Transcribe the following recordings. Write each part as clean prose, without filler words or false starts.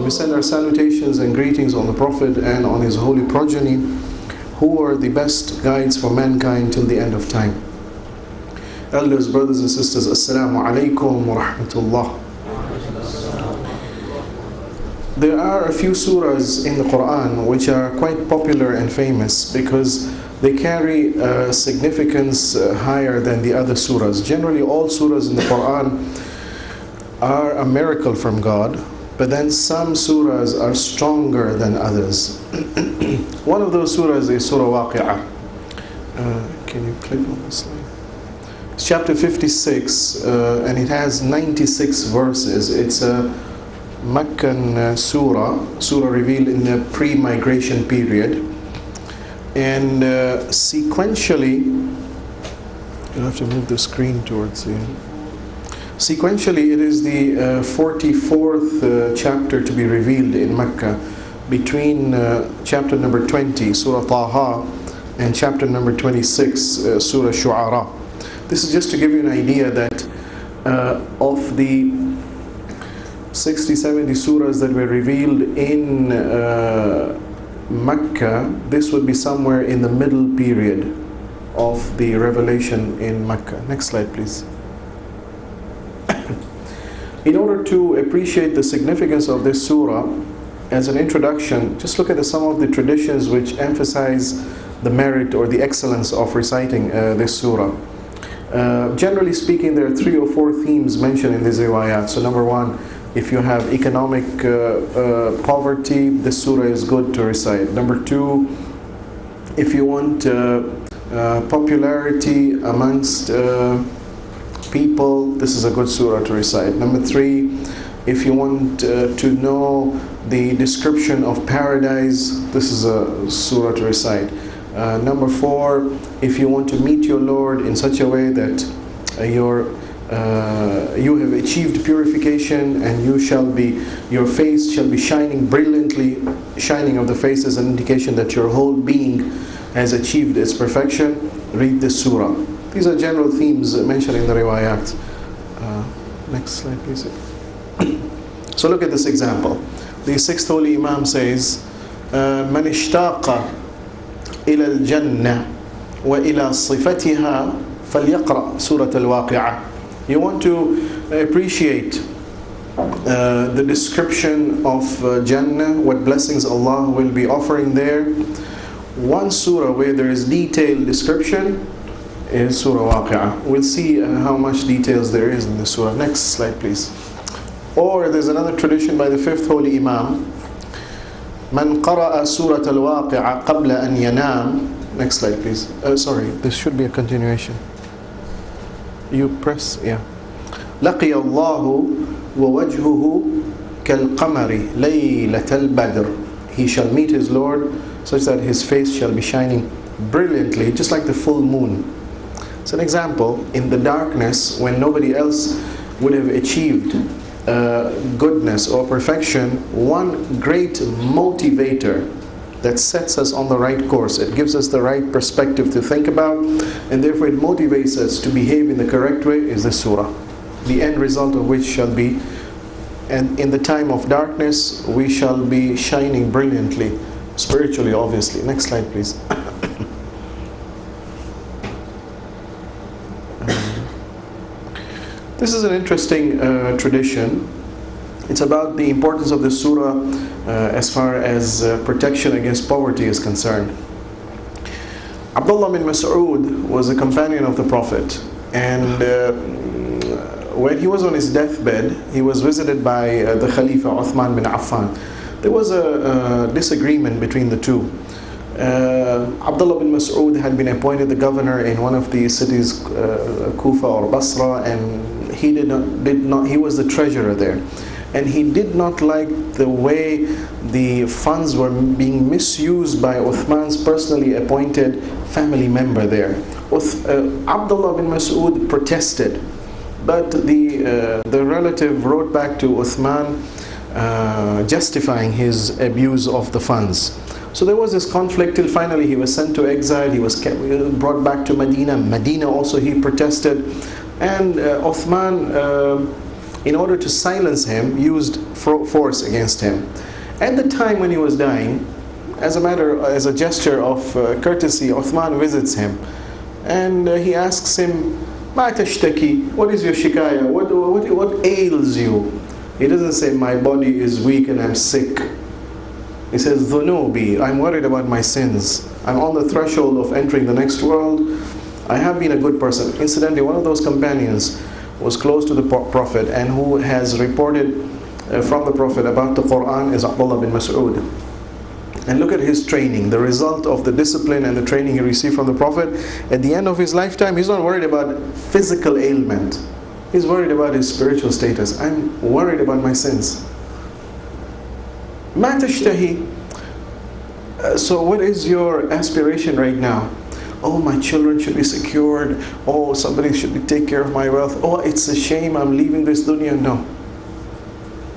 We send our salutations and greetings on the Prophet and on his holy progeny, who are the best guides for mankind till the end of time. Elders, brothers and sisters, Assalamu alaikum wa rahmatullah. There are a few surahs in the Quran which are quite popular and famous because they carry a significance higher than the other surahs. Generally, all surahs in the Quran are a miracle from God, but then some surahs are stronger than others. One of those surahs is Surah Waqiah. Can you click on this slide? It's chapter 56, and it has 96 verses. It's a Meccan surah revealed in the pre-migration period. And sequentially, you'll have to move the screen towards you. Sequentially, it is the 44th chapter to be revealed in Mecca, between chapter number 20, Surah Taha, and chapter number 26, Surah Shu'ara. This is just to give you an idea that of the 60-70 surahs that were revealed in Mecca, this would be somewhere in the middle period of the revelation in Mecca. Next slide, please. In order to appreciate the significance of this surah, as an introduction, just look at some of the traditions which emphasize the merit or the excellence of reciting this surah. Generally speaking, there are 3 or 4 themes mentioned in these riwayat. So number one, if you have economic poverty, this surah is good to recite. Number 2, if you want popularity amongst people, this is a good surah to recite. Number 3, if you want to know the description of paradise, this is a surah to recite. Number 4, if you want to meet your Lord in such a way that you have achieved purification and your face shall be shining brilliantly. Shining of the face is an indication that your whole being has achieved its perfection. Read this surah. These are general themes mentioned in the riwayat. Next slide, please. So look at this example. The 6th holy Imam says, "Man ishtaqa ila al-jannah wa ila sifatiha falyaqra Surah al-Waqi'ah." You want to appreciate the description of Jannah, what blessings Allah will be offering there. One surah where there is detailed description is Surah Waqi'ah. We'll see how much details there is in the surah. Next slide, please. Or there's another tradition by the 5th holy Imam. Man qara'a Surah al-Waqi'ah qabla an yanam. Next slide, please. Sorry, this should be a continuation. You press, yeah. لقي الله ووجهه كالقمر ليلة البدر. He shall meet his Lord such that his face shall be shining brilliantly, just like the full moon. It's an example in the darkness when nobody else would have achieved goodness or perfection. One great motivator that sets us on the right course. It gives us the right perspective to think about, and therefore it motivates us to behave in the correct way, is this surah. The end result of which shall be, and in the time of darkness, we shall be shining brilliantly, spiritually obviously. Next slide, please. This is an interesting tradition. It's about the importance of the surah as far as protection against poverty is concerned. Abdullah bin Mas'ud was a companion of the Prophet, and when he was on his deathbed, he was visited by the Khalifa Uthman bin Affan. There was a disagreement between the two. Abdullah bin Mas'ud had been appointed the governor in one of the cities, Kufa or Basra, and he was the treasurer there. And he did not like the way the funds were being misused by Uthman's personally appointed family member there. Abdullah bin Mas'ud protested, but the relative wrote back to Uthman justifying his abuse of the funds. So there was this conflict till finally he was sent to exile. He was brought back to Medina. Medina also he protested, and Uthman in order to silence him, used force against him. At the time when he was dying, as a gesture of courtesy, Uthman visits him, and he asks him, "Ma tashtaki?" What is your shikaya? What ails you? He doesn't say, "My body is weak and I'm sick." He says, "Dhunubi," I'm worried about my sins. I'm on the threshold of entering the next world. I have been a good person. Incidentally, one of those companions was close to the Prophet and who has reported from the Prophet about the Quran is Abdullah bin Mas'ud. And look at his training, the result of the discipline and the training he received from the Prophet. At the end of his lifetime, he's not worried about physical ailment. He's worried about his spiritual status. I'm worried about my sins. Ma tashtahi. So what is your aspiration right now? Oh, my children should be secured. Oh, somebody should take care of my wealth. Oh, it's a shame I'm leaving this dunya. No.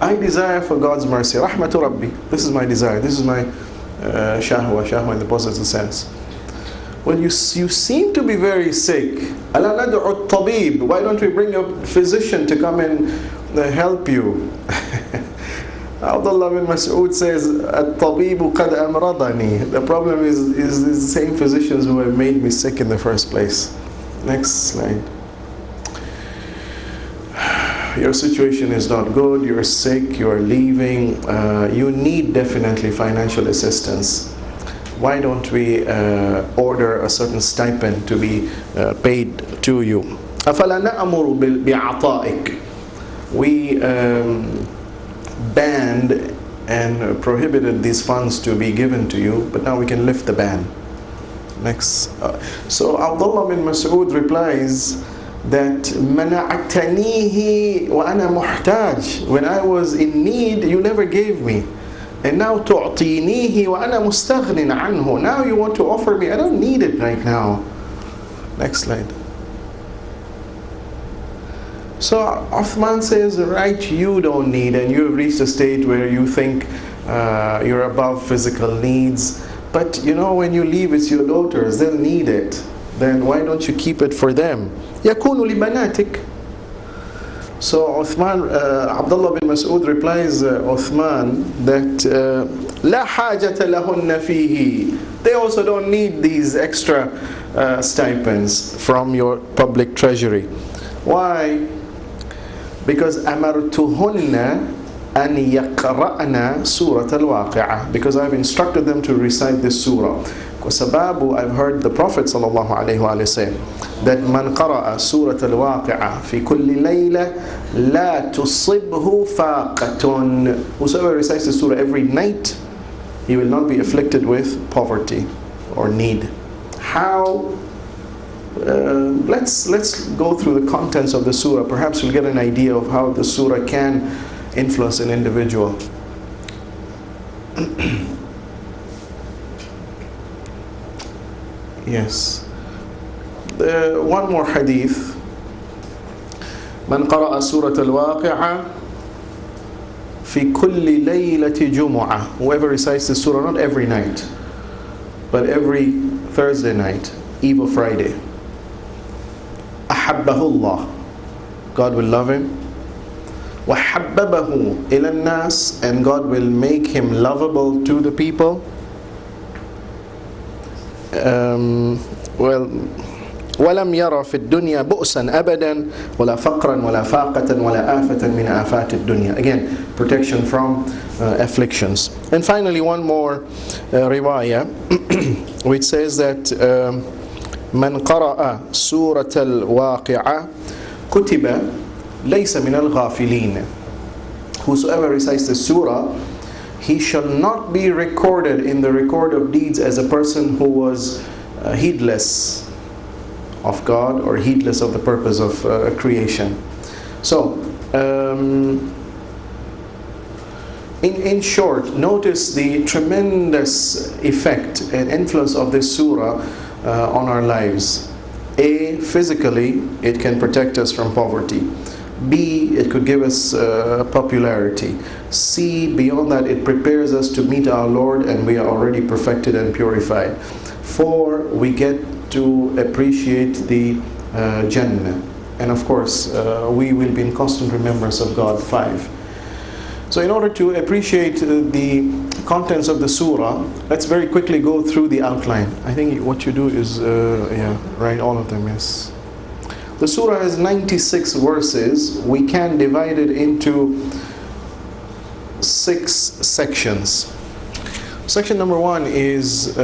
I desire for God's mercy. Rahmatu Rabbi. This is my desire. This is my shahwa in the positive sense. Well, you seem to be very sick. Ala nad'u at-tabib. Why don't we bring a physician to come and help you? Abdullah bin Mas'ud says, "At-tabibu qad amradani." The problem is the same physicians who have made me sick in the first place. Next slide. Your situation is not good, you're sick, you're leaving, you need definitely financial assistance. Why don't we order a certain stipend to be paid to you? أَفَلَا نَأْمُرُ بِعَطَائِكَ. We banned and prohibited these funds to be given to you, but now we can lift the ban. Next. So Abdullah bin Mas'ud replies that مَنَعْتَنِيهِ وَأَنَا مُحْتَاج. When I was in need, you never gave me. And now تُعْطِينِيهِ وَأَنَا مُسْتَغْنٍ عَنْهُ. Now you want to offer me. I don't need it right now. Next slide. So Uthman says, right, you don't need, and you have reached a state where you think you're above physical needs. But you know, when you leave, it's your daughters, they'll need it. Then why don't you keep it for them? يَكُونُ لِبَنَاتِكَ. So Uthman, Abdullah bin Mas'ud replies Uthman that لَا حَاجَةَ لَهُنَّ فِيهِ. They also don't need these extra stipends from your public treasury. Why? Because أَمَرْتُهُنَّ أَنْ يَقْرَأْنَا سُورَةَ الْوَاقِعَةِ. Because I've instructed them to recite this surah. Sababu, I've heard the Prophet sallallahu alaihi wasallam say that man qara'a Surah Al-Waqi'ah fi kulli layla la tusibhu faqatun. Whosoever recites the surah every night, he will not be afflicted with poverty or need. How? Let's go through the contents of the surah. Perhaps we'll get an idea of how the surah can influence an individual. Yes. One more hadith. من قرأ سورة الواقعة في كل ليلة جمعة. Whoever recites the surah, not every night, but every Thursday night, Eve of Friday. أحبه الله. God will love him. وحببه إلى الناس. And God will make him lovable to the people. ولم يرى في الدنيا بؤسا أبدا ولا فقرا ولا فاقة ولا آفة من آفات الدنيا. Again, protection from afflictions. And finally, one more riwayah which says that من قرأ سورة الواقعة كتب ليس من الغافلين. Whosoever recites the surah, he shall not be recorded in the record of deeds as a person who was heedless of God or heedless of the purpose of creation. So, in short, notice the tremendous effect and influence of this surah on our lives. A, physically, it can protect us from poverty. B, it could give us popularity. C, beyond that, it prepares us to meet our Lord and we are already perfected and purified. 4, we get to appreciate the Jannah. And of course, we will be in constant remembrance of God, 5. So in order to appreciate the contents of the surah, let's very quickly go through the outline. I think what you do is, write all of them, yes. The surah has 96 verses. We can divide it into 6 sections. Section number 1 is,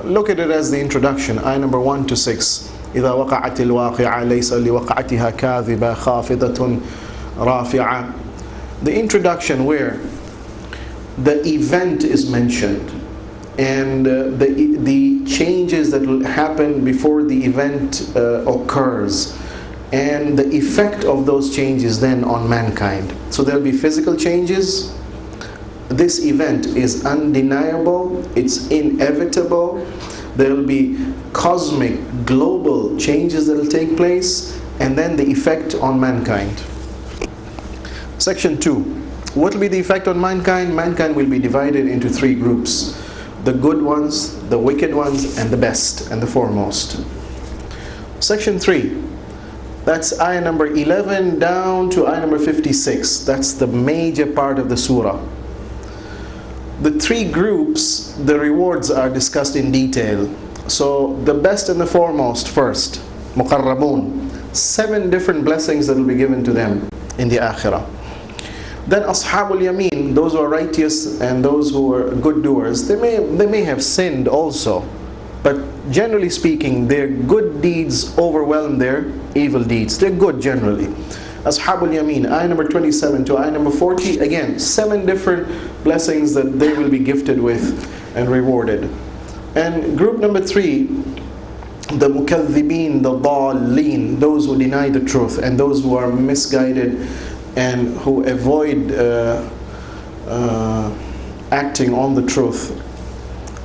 look at it as the introduction, ayah number 1 to 6. إِذَا وَقَعَتِ الْوَاقِعَةُ لَيْسَ لِوَقَعَتِهَا كَاذِبَةٌ خَافِضَةٌ رَافِعَةٌ. The introduction, where the event is mentioned and the changes that will happen before the event occurs, and the effect of those changes then on mankind. So there will be physical changes. This event is undeniable, it's inevitable. There will be cosmic, global changes that will take place, and then the effect on mankind. Section 2. What will be the effect on mankind? Mankind will be divided into 3 groups. The good ones, the wicked ones, and the best and the foremost. Section 3. That's ayah number 11 down to ayah number 56. That's the major part of the surah. The 3 groups, the rewards are discussed in detail. So the best and the foremost first, muqarrabun, 7 different blessings that will be given to them in the akhirah. Then ashabul yameen, those who are righteous and those who are good doers, they may have sinned also, but generally speaking, their good deeds overwhelm their evil deeds. They're good generally. Ashabul yameen, ayah number 27 to ayah number 40, again 7 different blessings that they will be gifted with and rewarded. And group number 3, the mukaththibin, the dhalleen, those who deny the truth and those who are misguided and who avoid acting on the truth.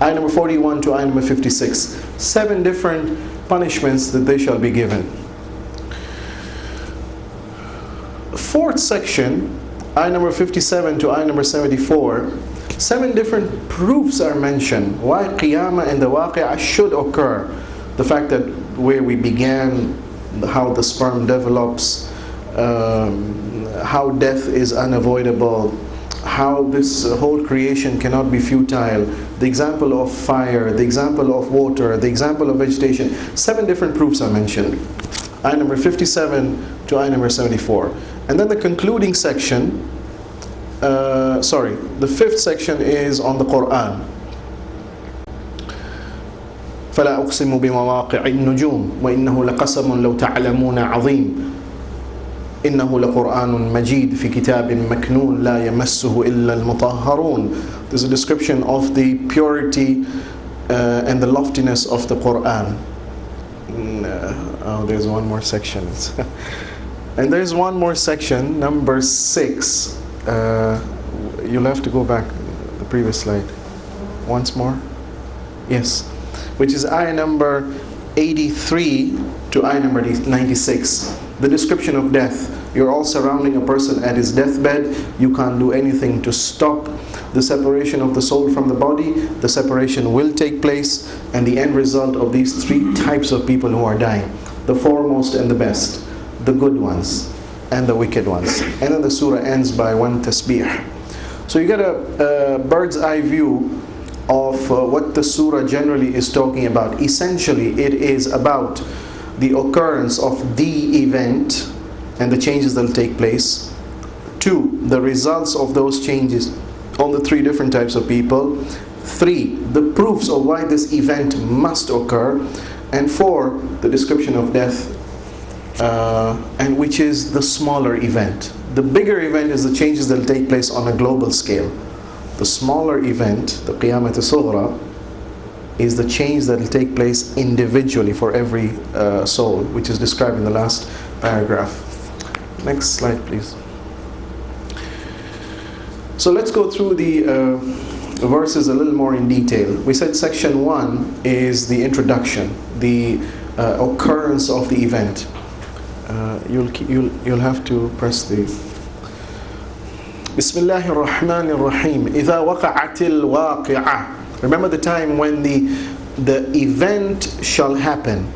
Ayah number 41 to ayah number 56. 7 different punishments that they shall be given. 4th section, ayah number 57 to ayah number 74. 7 different proofs are mentioned why Qiyamah and the Waqiah should occur. The fact that where we began, how the sperm develops, how death is unavoidable, how this whole creation cannot be futile, the example of fire, the example of water, the example of vegetation. 7 different proofs are mentioned. Ayah number 57 to ayah number 74. And then the concluding section, the 5th section is on the Quran. فَلَا أُقْسِمُ بِمَوَاقِعِ النُّجُومِ وَإِنَّهُ لَقَسَمٌ لَوْ تَعْلَمُونَ عَظِيمٌ إِنَّهُ لَقُرْآنٌ مَجِيدٌ فِي كِتَابٍ مَكْنُونٍ لَا يَمَسُّهُ إِلَّا الْمُطَهَّرُونَ. There's a description of the purity and the loftiness of the Quran. There's one more section. And there's one more section, number 6. You'll have to go back the previous slide. Once more? Yes. Which is ayah number 83 to ayah number 96. The description of death. You're all surrounding a person at his deathbed. You can't do anything to stop the separation of the soul from the body. The separation will take place, and the end result of these 3 types of people who are dying: the foremost and the best, the good ones and the wicked ones. And then the surah ends by 1 tasbih. So you get a bird's eye view of what the surah generally is talking about. Essentially, it is about the occurrence of the event and the changes that will take place. 2, the results of those changes on the 3 different types of people. 3, the proofs of why this event must occur. And 4, the description of death, and which is the smaller event. The bigger event is the changes that will take place on a global scale. The smaller event, the Qiyamah al-Sughra, is the change that will take place individually for every soul, which is described in the last paragraph. Next slide, please. So let's go through the verses a little more in detail. We said section 1 is the introduction, the occurrence of the event. You'll have to press the Bismillahir Rahmanir Rahim. إِذَا وَقَعَتِ الْوَاقِعَةُ. Remember the time when the event shall happen.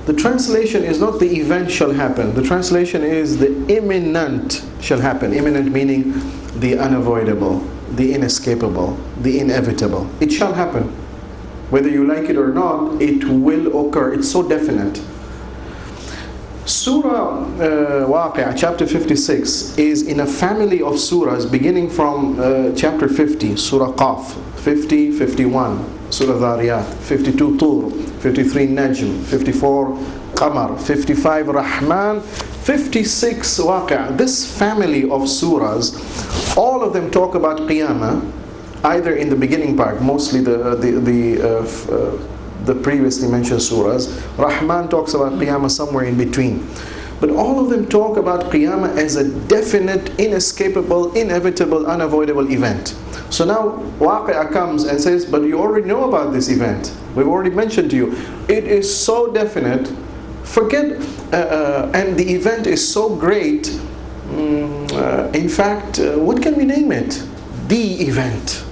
The translation is not the event shall happen. The translation is the imminent shall happen. Imminent meaning the unavoidable, the inescapable, the inevitable. It shall happen. Whether you like it or not, it will occur. It's so definite. Surah Waqiah, chapter 56, is in a family of surahs beginning from chapter 50, Surah Qaf, 50, 51, Surah Dhariyat, 52 Tur, 53 Najm, 54 Qamar, 55 Rahman, 56 Waqiah. This family of surahs, all of them talk about Qiyamah, either in the beginning part, mostly the previously mentioned surahs. Rahman talks about Qiyamah somewhere in between. But all of them talk about Qiyamah as a definite, inescapable, inevitable, unavoidable event. So now Waqi'ah comes and says, but you already know about this event. We've already mentioned to you. It is so definite. Forget, and the event is so great. In fact, what can we name it? The event.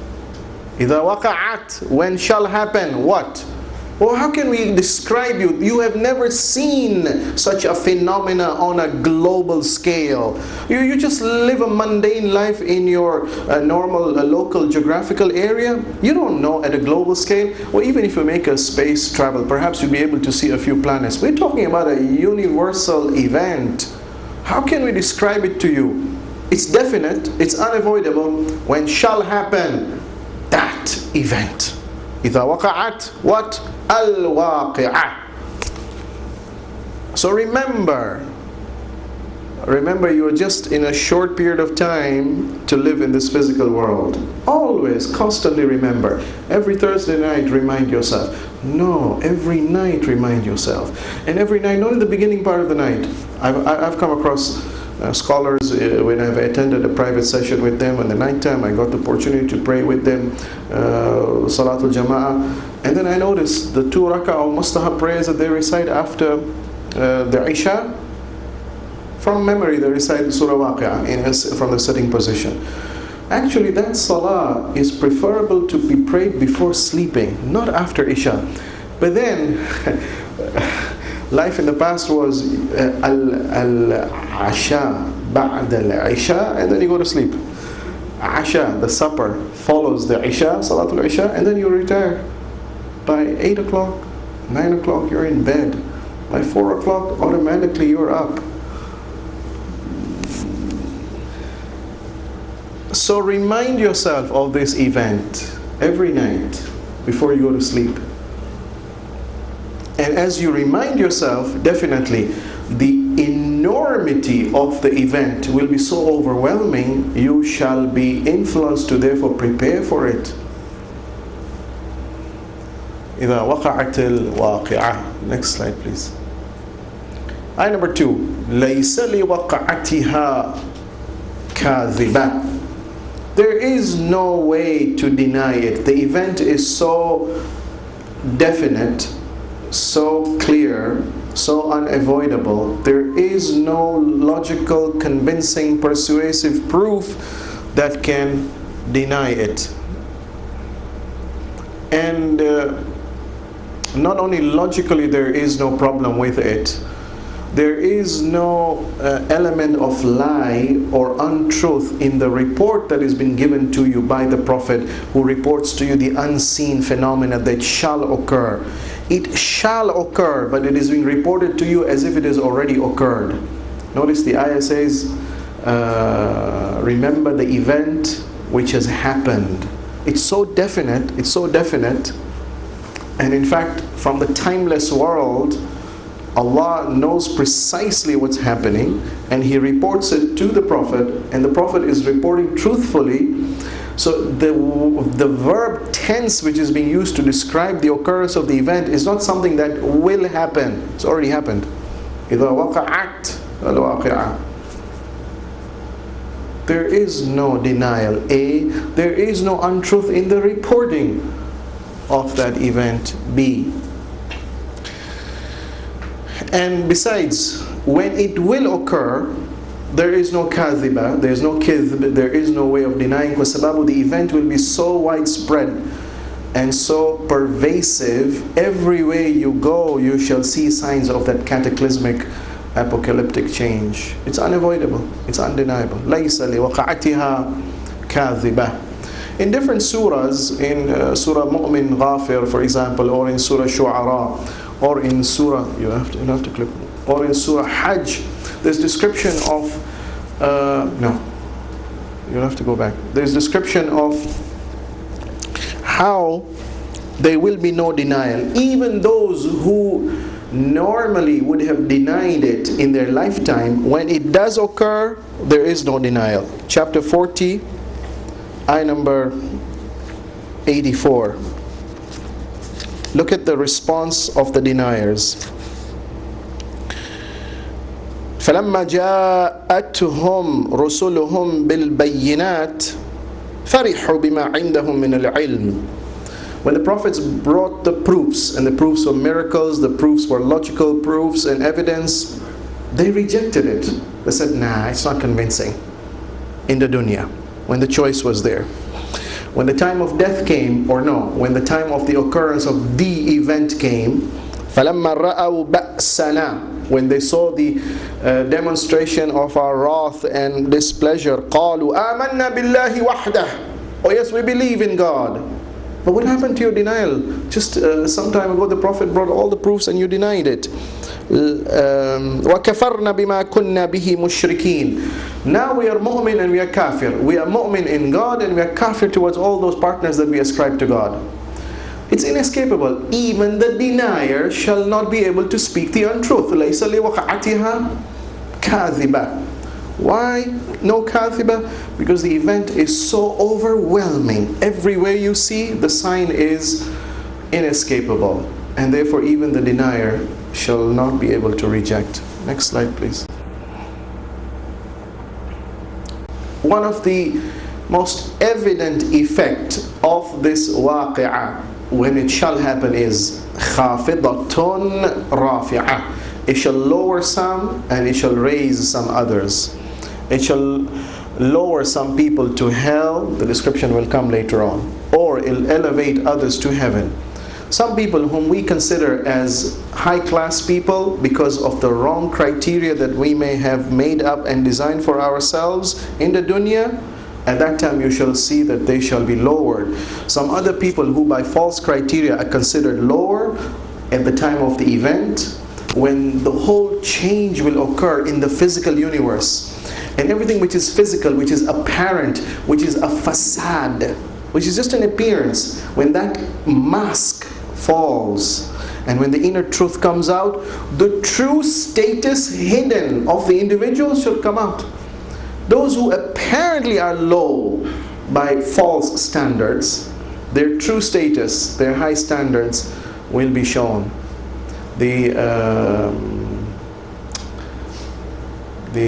إِذَا وَقَعَتْ, when shall happen, what? Or how can we describe you? You have never seen such a phenomena on a global scale. You just live a mundane life in your normal local geographical area. You don't know at a global scale. Or even if you make a space travel, perhaps you'll be able to see a few planets. We're talking about a universal event. How can we describe it to you? It's definite, it's unavoidable. When shall happen? That event. إِذَا وَقَعَتْ, what? Al-Waqi'ah. So remember you are just in a short period of time to live in this physical world. Always, constantly remember. Every Thursday night, remind yourself. No, every night remind yourself. And every night, not in the beginning part of the night. I've come across scholars when I've attended a private session with them in the night time. I got the opportunity to pray with them, Salatul Jama'ah. And then I noticed the 2 rak'ah or mustahab prayers that they recite after the Isha. From memory, they recite Surah Waqiah from the sitting position. Actually, that salah is preferable to be prayed before sleeping, not after Isha. But then, life in the past was al-asha ba'd al-isha, and then you go to sleep. Asha, the supper, follows the Isha, Salatul Isha, and then you retire. By 8 o'clock, 9 o'clock, you're in bed. By 4 o'clock, automatically you're up. So remind yourself of this event every night before you go to sleep. And as you remind yourself, definitely the enormity of the event will be so overwhelming, you shall be influenced to therefore prepare for it. إِذَا وَقَعَتِ الْوَاقِعَةِ. Next slide, please. Ayah number 2. لَيْسَ لِوَقَعَتِهَا كَاذِبَةٌ. There is no way to deny it. The event is so definite, so clear, so unavoidable. There is no logical, convincing, persuasive proof that can deny it. And not only logically there is no problem with it, there is no element of lie or untruth in the report that has been given to you by the Prophet, who reports to you the unseen phenomena that shall occur. It shall occur, but it is being reported to you as if it has already occurred. Notice the ayah says, remember the event which has happened. It's so definite, and in fact, from the timeless world, Allah knows precisely what's happening, and He reports it to the Prophet, and the Prophet is reporting truthfully. So the verb tense which is being used to describe the occurrence of the event is not something that will happen. It's already happened. إِذَا وَقَعَتْ الْوَاقِعَةِ. There is no denial. There is no untruth in the reporting of that event. B. And besides, when it will occur, there is no kadhiba, there is no kidhb, there is no way of denying, because the event will be so widespread and so pervasive. Everywhere you go, you shall see signs of that cataclysmic apocalyptic change. It's unavoidable, it's undeniable. لَيْسَ لِوَقَعَتِهَا كَاذِبَةٌ. In different surahs, in Surah Mu'min Ghafir, for example, or in Surah Shu'ara, or in Surah, you have to click, or in Surah Hajj, there's description of, no, you'll have to go back. There's description of how there will be no denial. Even those who normally would have denied it in their lifetime, when it does occur, there is no denial. Chapter 40, ayah number 84. Look at the response of the deniers. فَلَمَّا جَاءَتْهُمْ رُسُلُهُمْ بِالْبَيِّنَاتِ فَرِحُوا بِمَا عِنْدَهُمْ مِنَ الْعِلْمِ. When the prophets brought the proofs, and the proofs were miracles, the proofs were logical proofs and evidence, they rejected it. They said, nah, it's not convincing. In the dunya, when the choice was there. When the time of death came, or no, when the time of the occurrence of the event came, فَلَمَّا رَأَوْا بَأْسَنَا, when they saw the demonstration of our wrath and displeasure, قَالُوا آمَنَّا بِاللَّهِ وَحْدَهُ. Oh yes, we believe in God. But what happened to your denial? Just some time ago the Prophet brought all the proofs and you denied it. وَكَفَرْنَا بِمَا كُنَّا بِهِ مُشْرِكِينَ. Now we are mu'min and we are kafir. We are mu'min in God and we are kafir towards all those partners that we ascribe to God. It's inescapable. Even the denier shall not be able to speak the untruth. لَيْسَ لِوَقَعَتِهَا كَاذِبَةٌ. Why no kadhiba? Because the event is so overwhelming. Everywhere you see, the sign is inescapable. And therefore even the denier shall not be able to reject. Next slide, please. One of the most evident effect of this waqi'ah, when it shall happen, is خَافِضَةٌ رَافِعَةٌ. It shall lower some and it shall raise some others. It shall lower some people to hell, the description will come later on, or it'll elevate others to heaven. Some people whom we consider as high-class people because of the wrong criteria that we may have made up and designed for ourselves in the dunya, at that time you shall see that they shall be lowered. Some other people who by false criteria are considered lower, at the time of the event, when the whole change will occur in the physical universe, and everything which is physical, which is apparent, which is a facade, which is just an appearance, when that mask falls and when the inner truth comes out, the true status hidden of the individual shall come out. Those who apparently are low by false standards, their true status, their high standards will be shown. The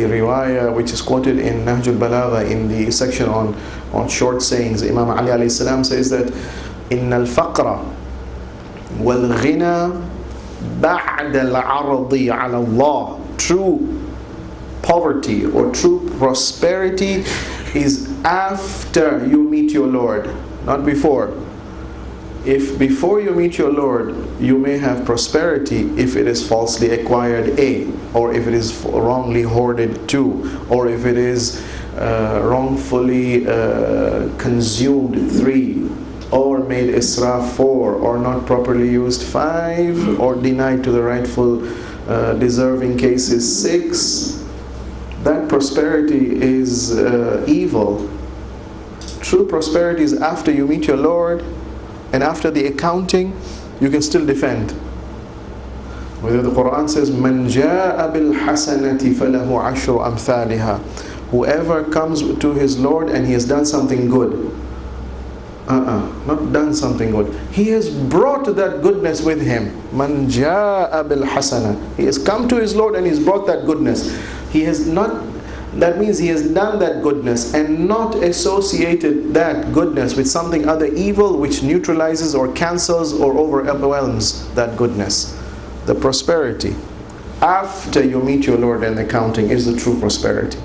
riwayah which is quoted in Nahjul Balagha in the section on short sayings, Imam Ali alayhi salam says that إِنَّ الْفَقْرَ وَالْغِنَى بَعْدَ الْعَرْضِ عَلَى اللَّهِ. True poverty or true prosperity is after you meet your Lord, not before. If before you meet your Lord you may have prosperity, if it is falsely acquired, A, or if it is wrongly hoarded, 2, or if it is wrongfully consumed, 3, or made israf, 4, or not properly used, 5, or denied to the rightful deserving cases, 6, that prosperity is evil. True prosperity is after you meet your Lord, and after the accounting, you can still defend. Whether the Quran says, مَنْ جَاءَ بِالْحَسَنَةِ فَلَهُ عَشْرُ أَمْثَالِهَا. Whoever comes to his Lord and he has done something good. Not done something good. He has brought that goodness with him. مَنْ جَاءَ بِالْحَسَنَةِ. He has come to his Lord and he's brought that goodness. He has not, that means he has done that goodness and not associated that goodness with something other evil which neutralizes or cancels or overwhelms that goodness. The prosperity after you meet your Lord and the accounting is the true prosperity.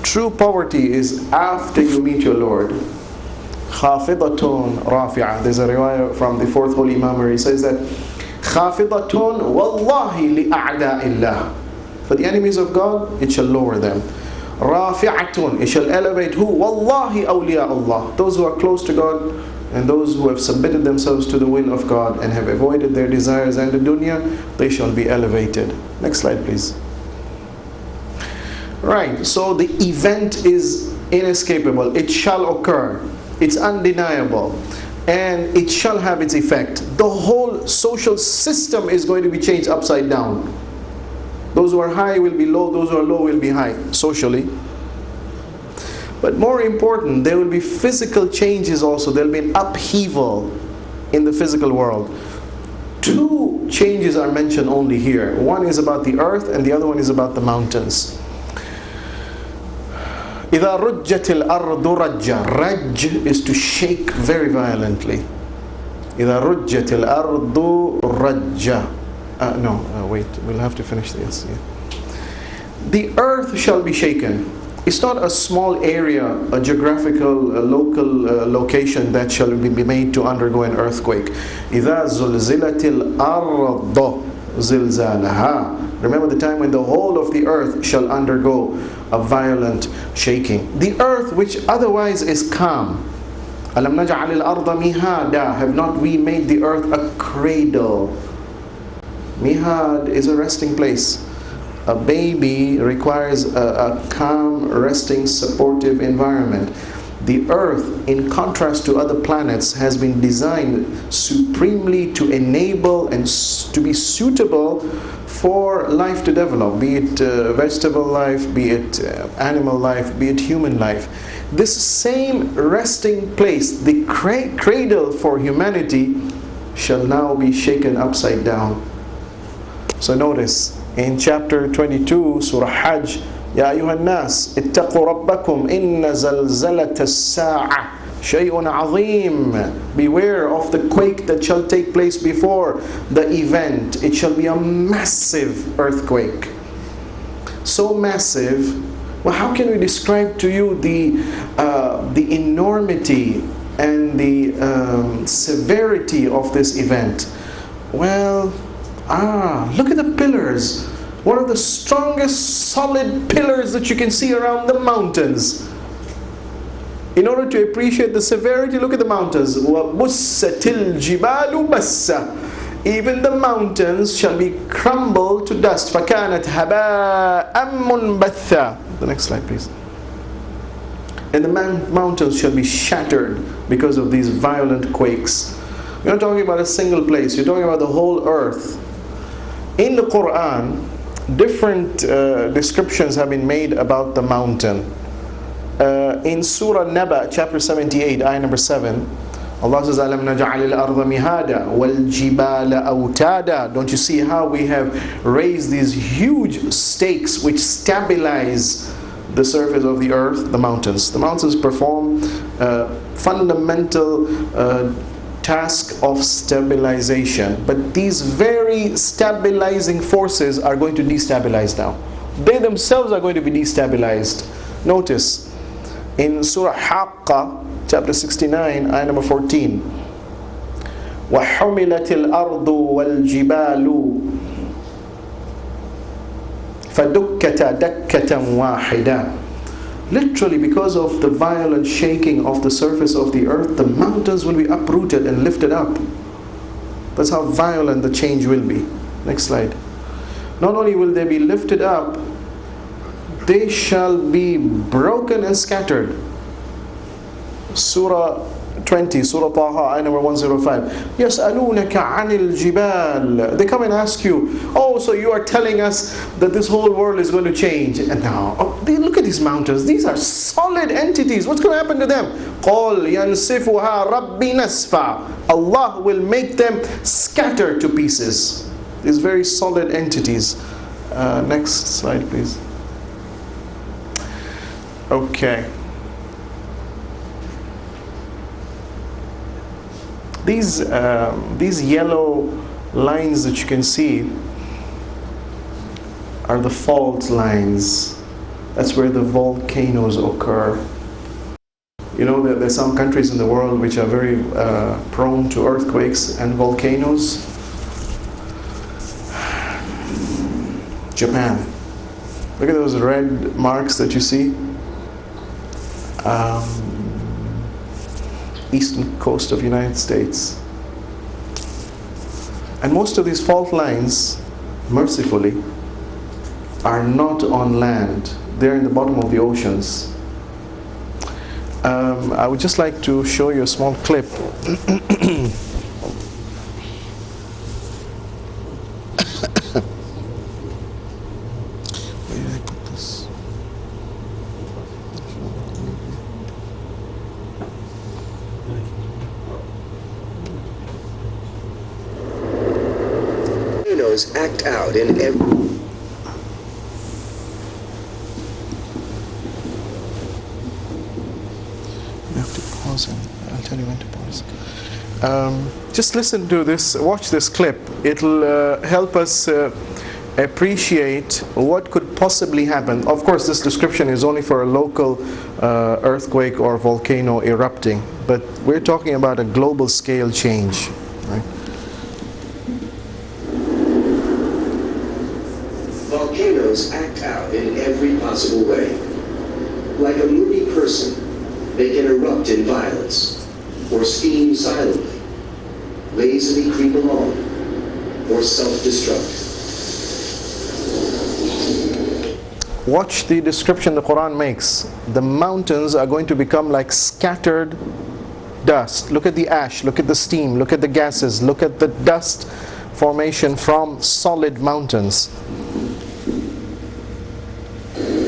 True poverty is after you meet your Lord. خافضة رافعة. There's a riwayah from the fourth holy imam where he says that خافضة والله لأعداء الله. For the enemies of God, it shall lower them. رافعة, it shall elevate who? والله أولياء Allah. Those who are close to God and those who have submitted themselves to the will of God and have avoided their desires and the dunya, they shall be elevated. Next slide, please. Right, so the event is inescapable. It shall occur. It's undeniable. And it shall have its effect. The whole social system is going to be changed upside down. Those who are high will be low, those who are low will be high, socially. But more important, there will be physical changes also. There will be an upheaval in the physical world. Two changes are mentioned only here. One is about the earth and the other one is about the mountains. إِذَا رُجَّتِ الْأَرْضُ رَجَّ. Rajj is to shake very violently. إِذَا رُجَّتِ الْأَرْضُ رَجَّ. Wait, we'll have to finish this. Yeah. The earth shall be shaken. It's not a small area, a geographical, a local location that shall be made to undergo an earthquake. إِذَا زُلْزِلَتِ الْأَرْضُ زِلْزَالَهَا. Remember the time when the whole of the earth shall undergo a violent shaking. The earth, which otherwise is calm. أَلَمْ نَجْعَلِ الْأَرْضَ مِهَادًا. Have not we made the earth a cradle? Mihad is a resting place. A baby requires a calm, resting, supportive environment. The earth, in contrast to other planets, has been designed supremely to enable and to be suitable for life to develop, be it vegetable life, be it animal life, be it human life. This same resting place, the cradle for humanity, shall now be shaken upside down. So notice, in chapter 22, Surah Hajj, يا أيها الناس اتقوا ربكم إن زلزلة الساعة شيء عظيم. Beware of the quake that shall take place before the event. It shall be a massive earthquake. So massive, well, how can we describe to you the enormity and the severity of this event? Well, look at the pillars. One of the strongest solid pillars that you can see around the mountains. In order to appreciate the severity, look at the mountains. وَبُسَّتِ الْجِبَالُ بَسَّ. Even the mountains shall be crumbled to dust. فَكَانَتْ هَبَاءً مُنْبَثًّا. The next slide, please. And the mountains shall be shattered because of these violent quakes. You're not talking about a single place. You're talking about the whole earth. In the Quran, different descriptions have been made about the mountain. In Surah Naba, chapter 78, ayah number 7, Allah says, أَلَمْ نَجْعَلِ الْأَرْضَ مِهَادًا وَالْجِبَالَ أَوْتَادًا. Don't you see how we have raised these huge stakes which stabilize the surface of the earth, the mountains. The mountains perform fundamental task of stabilization, but these very stabilizing forces are going to destabilize now. They themselves are going to be destabilized. Notice in Surah Haqqah, chapter 69, ayah number 14, وَحُمِلَتِ الْأَرْضُ وَالْجِبَالُ فَدُكَّتَ دَكَّةً وَاحِدًا. Literally, because of the violent shaking of the surface of the earth, the mountains will be uprooted and lifted up. That's how violent the change will be. Next slide. Not only will they be lifted up, they shall be broken and scattered. Surah 20, Surah Taha, ayah number 105. يَسْأَلُونَكَ عَنِ الْجِبَالِ. They come and ask you, oh, so you are telling us that this whole world is going to change. And now, look at these mountains. These are solid entities. What's going to happen to them? قَالْ يَنْسِفُهَا رَبِّي نَسْفًا. Allah will make them scatter to pieces. These very solid entities. Next slide, please. Okay. These yellow lines that you can see are the fault lines. That's where the volcanoes occur. You know that there's some countries in the world which are very prone to earthquakes and volcanoes. Japan. Look at those red marks that you see. Eastern coast of United States. And most of these fault lines, mercifully, are not on land. They're in the bottom of the oceans. I would just like to show you a small clip. Where did I put this? Volcanoes act out in every... I'll tell you when to pause. Just listen to this, watch this clip. It'll help us appreciate what could possibly happen. Of course, this description is only for a local earthquake or volcano erupting, but we're talking about a global scale change, right? Volcanoes act out in every possible way. Like a moody person, they can erupt in violence, or steam silently, lazily creep along, or self-destruct. Watch the description the Quran makes. The mountains are going to become like scattered dust. Look at the ash, look at the steam, look at the gases, look at the dust formation from solid mountains.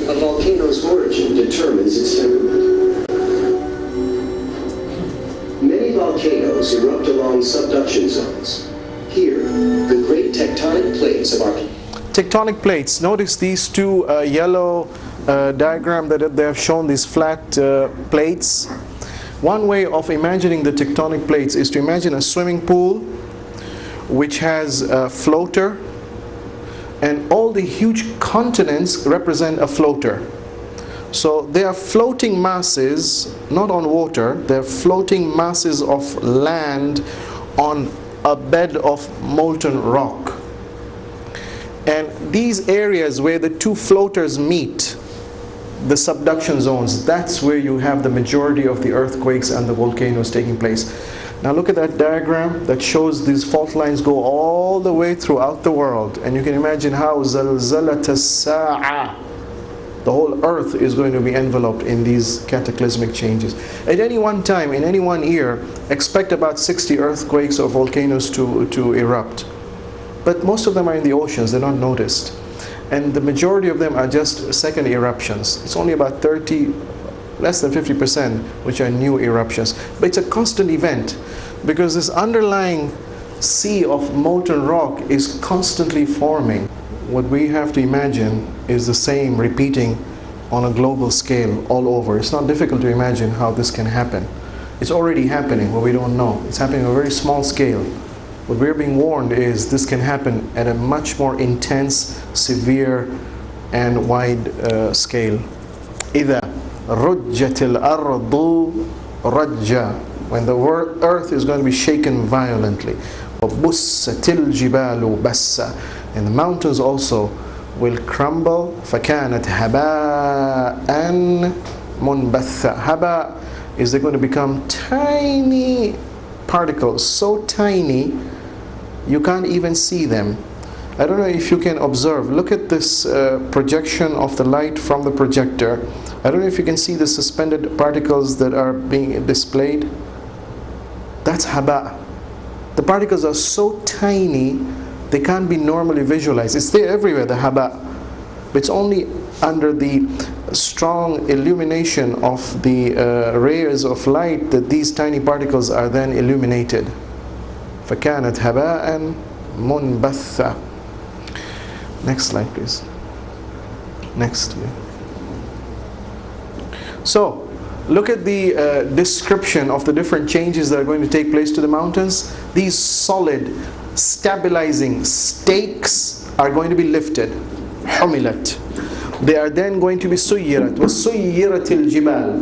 A volcano's origin determines its temperament. Many volcanoes erupt along subduction zones. Here, the great tectonic plates of our... Tectonic plates. Notice these two yellow diagram that they have shown, these flat plates. One way of imagining the tectonic plates is to imagine a swimming pool which has a floater, and all the huge continents represent a floater. So they are floating masses, not on water, they're floating masses of land on a bed of molten rock. And these areas where the two floaters meet, the subduction zones, that's where you have the majority of the earthquakes and the volcanoes taking place. Now look at that diagram that shows these fault lines go all the way throughout the world. And you can imagine how zalzalat as-sa'a, the whole earth is going to be enveloped in these cataclysmic changes. At any one time, in any one year, expect about 60 earthquakes or volcanoes to erupt. But most of them are in the oceans, they're not noticed. And the majority of them are just second eruptions. It's only about 30, less than 50%, which are new eruptions. But it's a constant event, because this underlying sea of molten rock is constantly forming. What we have to imagine is the same repeating on a global scale all over. It's not difficult to imagine how this can happen. It's already happening, but we don't know. It's happening on a very small scale. What we're being warned is this can happen at a much more intense, severe, and wide scale. إِذَا رُجَّتِ الْأَرْضُ رَجَّةً, when the earth is going to be shaken violently. وَبُسَّتِ الْجِبَالُ بَسًّا, and the mountains also will crumble. فَكَانَتْ هَبَاءً مُنْبَثًّا. Haba is they're going to become tiny particles, so tiny you can't even see them. I don't know if you can observe. Look at this projection of the light from the projector. I don't know if you can see the suspended particles that are being displayed. That's haba. The particles are so tiny they can't be normally visualized. It's there everywhere, the haba. But it's only under the strong illumination of the rays of light that these tiny particles are then illuminated. فَكَانَتْ هَبَاءً مُنْبَثًّا. Next slide, please. Next. So, look at the description of the different changes that are going to take place to the mountains. These solid, stabilizing stakes are going to be lifted. حُمِلَت. They are then going to be سُيِّرَت. وَسُيِّرَتِ الْجِبَالِ.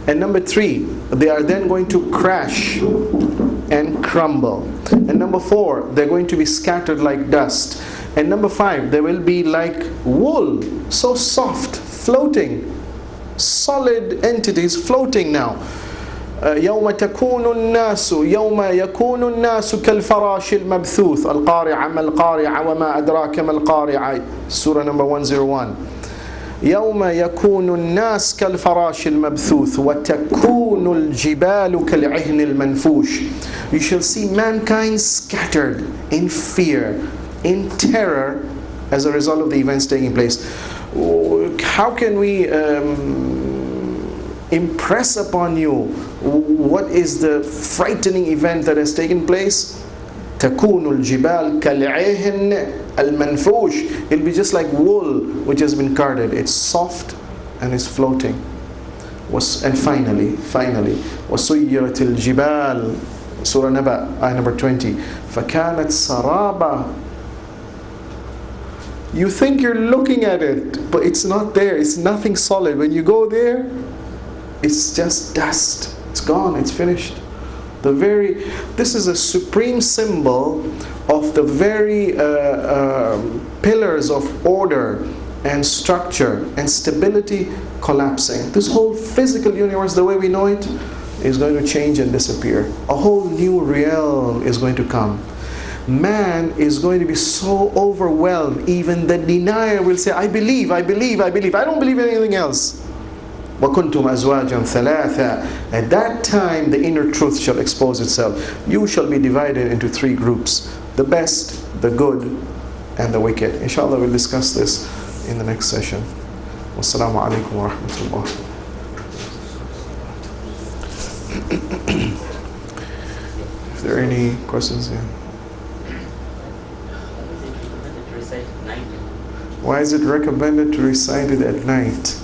And number 3, they are then going to crash and crumble. And number 4, they're going to be scattered like dust. And number 5, they will be like wool, so soft, floating, solid entities floating now. يوم تكون الناس يوم يكون الناس كالفراش المبثوث القارعة ما القارعة وما أدراك ما القارعة. Surah number 101. يوم يكون الناس كالفراش المبثوث وتكون الجبال كالعهن المنفوش. You shall see mankind scattered in fear, in terror, as a result of the events taking place. How can we impress upon you what is the frightening event that has taken place? تكون الجبال كالعهن المنفوش. It'll be just like wool which has been carded. It's soft and it's floating. And finally وسيرت الجبال. Surah Naba, ayah number 20. فكانت سرابا. You think you're looking at it, but it's not there. It's nothing solid. When you go there, it's just dust. It's gone. It's finished. This is a supreme symbol of the very pillars of order and structure and stability collapsing. This whole physical universe, the way we know it, is going to change and disappear. A whole new realm is going to come. Man is going to be so overwhelmed, even the denier will say, I believe. I don't believe anything else. وَكُنْتُمْ أَزْوَاجًا ثَلَاثًا. At that time, the inner truth shall expose itself. You shall be divided into 3 groups: the best, the good, and the wicked. Inshallah, we'll discuss this in the next session. Wassalamu alaikum wa rahmatullah. If there are any questions, yeah. Why is it recommended to recite it at night?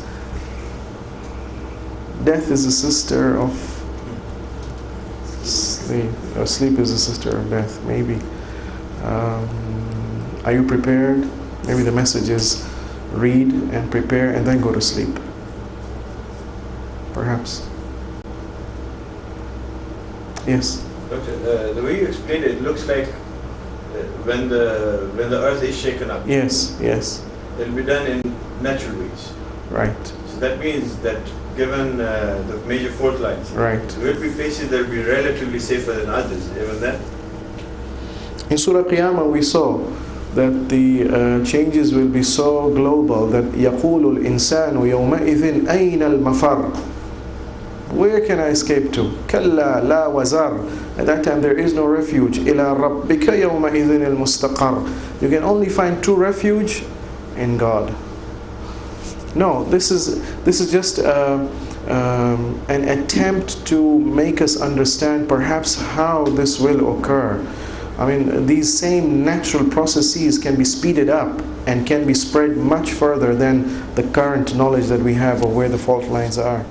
Death is a sister of sleep, or sleep is a sister of death, maybe. Are you prepared? Maybe the message is read and prepare and then go to sleep. Perhaps. Yes? Doctor, the way you explained it, it looks like when the earth is shaken up. Yes. It'll be done in natural ways. Right. So that means that given the major fault lines, right, there will be places that will be relatively safer than others, even then. In Surah Qiyamah we saw that the changes will be so global that يَقُولُ الْإِنسَانُ يَوْمَئِذٍ أَيْنَ الْمَفَرُّ. Where can I escape to? كَلَّا لَا وَزَرُ. At that time there is no refuge. إِلَى رَبِّكَ يَوْمَئِذٍ الْمُسْتَقَرُّ. You can only find true refuge in God. No, this is just an attempt to make us understand perhaps how this will occur. I mean, these same natural processes can be speeded up and can be spread much further than the current knowledge that we have of where the fault lines are.